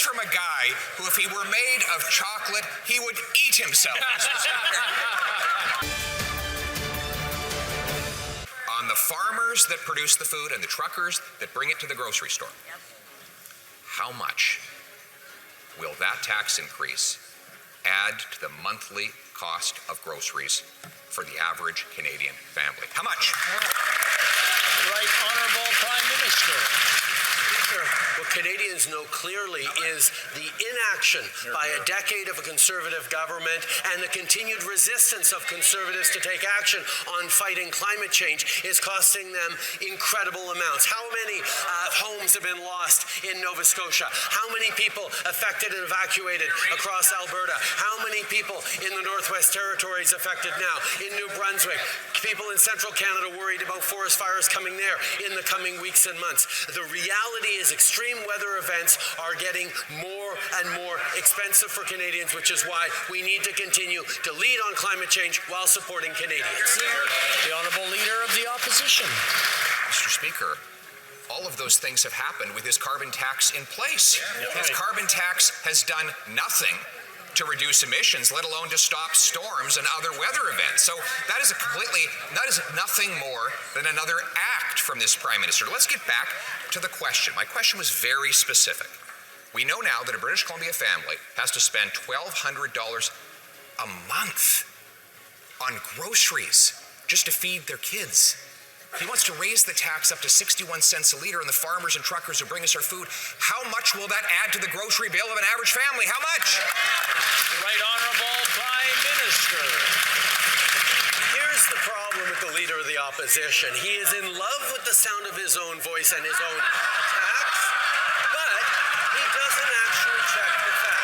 This from a guy who, if he were made of chocolate, he would eat himself. On the farmers that produce the food and the truckers that bring it to the grocery store. How much will that tax increase add to the monthly cost of groceries for the average Canadian family? How much? Right Honourable Prime Minister. What Canadians know clearly is the inaction by a decade of a Conservative government and the continued resistance of Conservatives to take action on fighting climate change is costing them incredible amounts. How many homes have been lost in Nova Scotia? How many people affected and evacuated across Alberta? How many people in the Northwest Territories affected now? In New Brunswick? People in Central Canada worried about forest fires coming there in the coming weeks and months. The reality is extreme weather events are getting more and more expensive for Canadians, which is why we need to continue to lead on climate change while supporting Canadians. The Honourable Leader of the Opposition. Mr. Speaker, all of those things have happened with this carbon tax in place. This carbon tax has done nothing to reduce emissions, let alone to stop storms and other weather events. So that is nothing more than another act from this Prime Minister. Let's get back to the question. My question was very specific. We know now that a British Columbia family has to spend $1,200 a month on groceries just to feed their kids. He wants to raise the tax up to 61 cents a litre on the farmers and truckers who bring us our food. How much will that add to the grocery bill of an average family? How much? The Right Honourable Prime Minister. Here's the problem with the Leader of the Opposition. He is in love with the sound of his own voice and his own attacks, but he doesn't actually check the facts.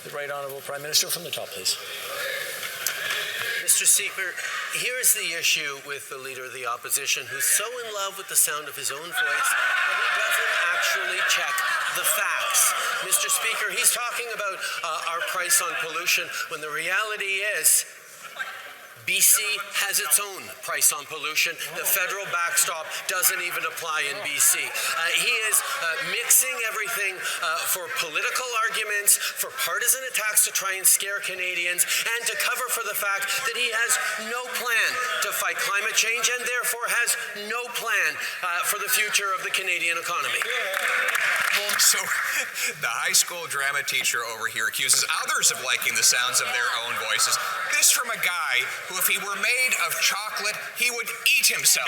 The Right Honourable Prime Minister from the top, please. Mr. Speaker, here's the issue with the Leader of the Opposition, who's so in love with the sound of his own voice that he doesn't actually check the facts. Mr. Speaker, he's talking about our price on pollution when the reality is BC has its own price on pollution. The federal backstop doesn't even apply in BC. He is mixing everything for political arguments, for partisan attacks to try and scare Canadians, and to cover for the fact that he has no plan to fight climate change and therefore has no plan for the future of the Canadian economy. So the high school drama teacher over here accuses others of liking the sounds of their own voices. This from a guy who, if he were made of chocolate, he would eat himself.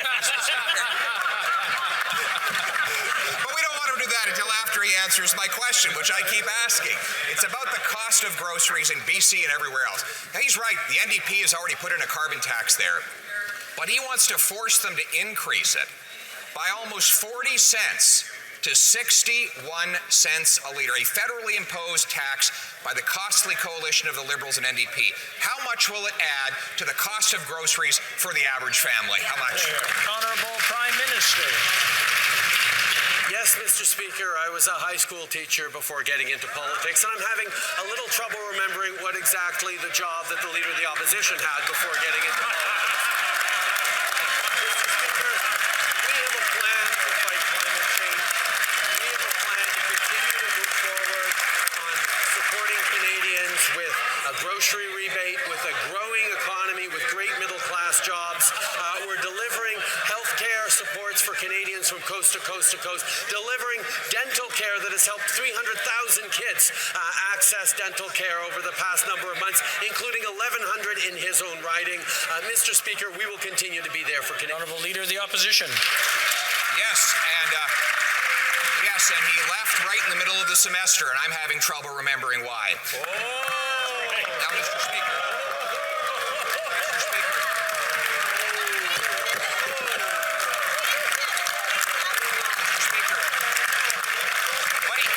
But we don't want him to do that until after he answers my question, which I keep asking. It's about the cost of groceries in BC and everywhere else. Now, he's right. The NDP has already put in a carbon tax there, but he wants to force them to increase it by almost 40 cents to 61 cents a litre, a federally imposed tax by the costly coalition of the Liberals and NDP. How much will it add to the cost of groceries for the average family? How much? Honourable Prime Minister. Yes, Mr. Speaker, I was a high school teacher before getting into politics, and I'm having a little trouble remembering what exactly the job that the Leader of the Opposition had before getting into politics. Grocery rebate, with a growing economy, with great middle-class jobs. We're delivering health care supports for Canadians from coast to coast to coast, delivering dental care that has helped 300,000 kids access dental care over the past number of months, including 1,100 in his own riding. Mr. Speaker, we will continue to be there for Canadians. Honourable Leader of the Opposition. Yes, and he left right in the middle of the semester, and I'm having trouble remembering why. Now, Mr. Speaker.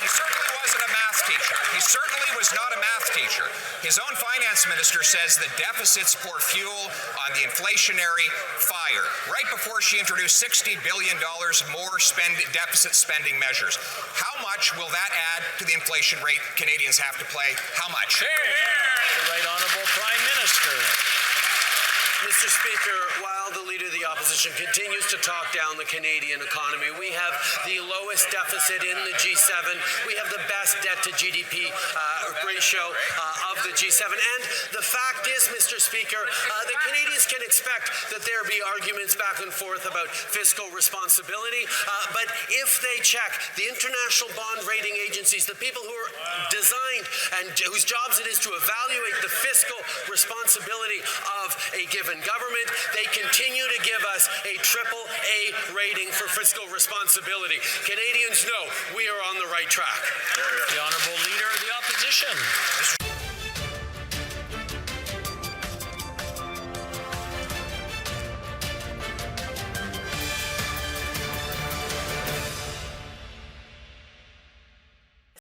He certainly wasn't a math teacher. He certainly was not a math teacher. His own finance minister says the deficits pour fuel on the inflationary fire, right before she introduced $60 billion more deficit spending measures. How much will that add to the inflation rate Canadians have to pay? How much? The Right Honourable Prime Minister. Mr. Speaker, while the Leader of the Opposition continues to talk down the Canadian economy, we have the lowest deficit in the G7. We have the best debt-to-GDP ratio of the G7. And the fact is, Mr. Speaker, that Canadians can expect that there be arguments back and forth about fiscal responsibility. But if they check the international bond rating agencies, the people who are designed and whose jobs it is to evaluate the fiscal responsibility of a given government, they continue to give us a AAA rating for fiscal responsibility. Canadians know we are on the right track. The Honourable Leader of the Opposition.